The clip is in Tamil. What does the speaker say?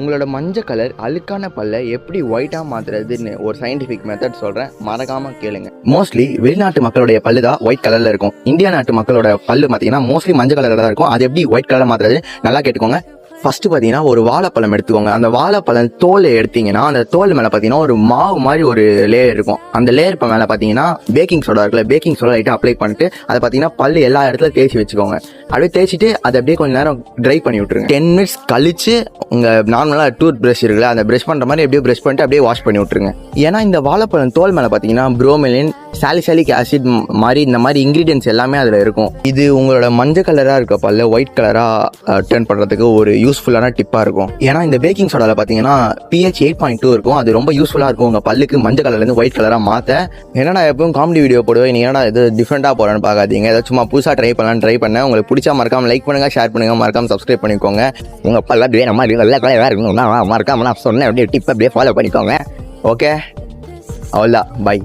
உங்களோட மஞ்சள் கலர் அழுக்கான பல்லை எப்படி ஒயிட்டாக மாற்றுறதுன்னு ஒரு சயின்டிஃபிக் மெத்தட் சொல்கிறேன், மறக்காமல் கேளுங்க. மோஸ்ட்லி வெளிநாட்டு மக்களுடைய பல்லு தான் ஒயிட் கலரில் இருக்கும். இந்தியா நாட்டு மக்களோட பல்லு பார்த்தீங்கன்னா மோஸ்ட்லி மஞ்சள் கலரில் தான் இருக்கும். அது எப்படி ஒயிட் கலர் மாற்றுறது நல்லா கேட்டுக்கோங்க. ஃபர்ஸ்ட் பார்த்தீங்கன்னா ஒரு வாழைப்பழம் எடுத்துக்கோங்க. அந்த வாழைப்பழம் தோலை எடுத்தீங்கன்னா அந்த தோல் மேலே பார்த்தீங்கன்னா ஒரு மாவு மாதிரி ஒரு லேயர் இருக்கும். அந்த லேயர் இப்போ மேலே பார்த்தீங்கன்னா பேக்கிங் சோடா இருக்குல்ல, பேக்கிங் சோடா லைட்டாக அப்ளை பண்ணிட்டு அதை பார்த்தீங்கன்னா பல்லு எல்லா இடத்துல தேய்ச்சி வச்சுக்கோங்க. அப்படியே தேய்ச்சிட்டு அதை அப்படியே கொஞ்சம் நேரம் ட்ரை பண்ணி விட்டுருங்க. 10 மினிட்ஸ் கழிச்சு உங்கள் நார்மலாக டூத் ப்ரஷ் இருக்குல்ல, அந்த ப்ரஷ் பண்ணுற மாதிரி எப்படியோ ப்ரஷ் பண்ணிட்டு அப்படியே வாஷ் பண்ணி விட்டுருங்க. ஏன்னா இந்த வாழைப்பழம் தோல் மேலே பார்த்தீங்கன்னா புரோமெலின், சாலிசாலிக் ஆசிட் மாதிரி இந்த மாதிரி இன்க்ரீடியன்ஸ் எல்லாமே அதில் இருக்கும். இது உங்களோட மஞ்சள் கலராக இருக்க பல்ல ஒயிட் கலராக டர்ன் பண்ணுறதுக்கு ஒரு யூஸ்ஃபுல்லான டிப்பாக இருக்கும். ஏன்னா இந்த பேக்கிங் சோடாவில் பார்த்தீங்கன்னா pH 8.2 இருக்கும். அது ரொம்ப யூஸ்ஃபுல்லாக இருக்கும் உங்கள் பல்லுக்கு மஞ்சள் கலர்லேருந்து ஒயிட் கலராக மாற்ற. என்னடா எப்பவும் காமெடி வீடியோ போடுவேன், நீ என்னடா இது டிஃப்ரெண்ட்டாக போகிறேன்னு பார்க்காதீங்க. ஏதாவது சும்மா புதுசாக ட்ரை பண்ணேன். உங்களுக்கு பிடிச்சா மறக்காம லைக் பண்ணுங்கள், ஷேர் பண்ணுங்கள், மறக்காம சப்ஸ்கிரைப் பண்ணிக்கோங்க. உங்கள் பல்ல அப்படியே நம்ம வெள்ளை கலராக இருக்கணும், மறக்காம நான் சொன்னேன் அப்படியே டிப் அப்படியே ஃபாலோ பண்ணிக்கோங்க. ஓகே, அவ்வளோதான், பை.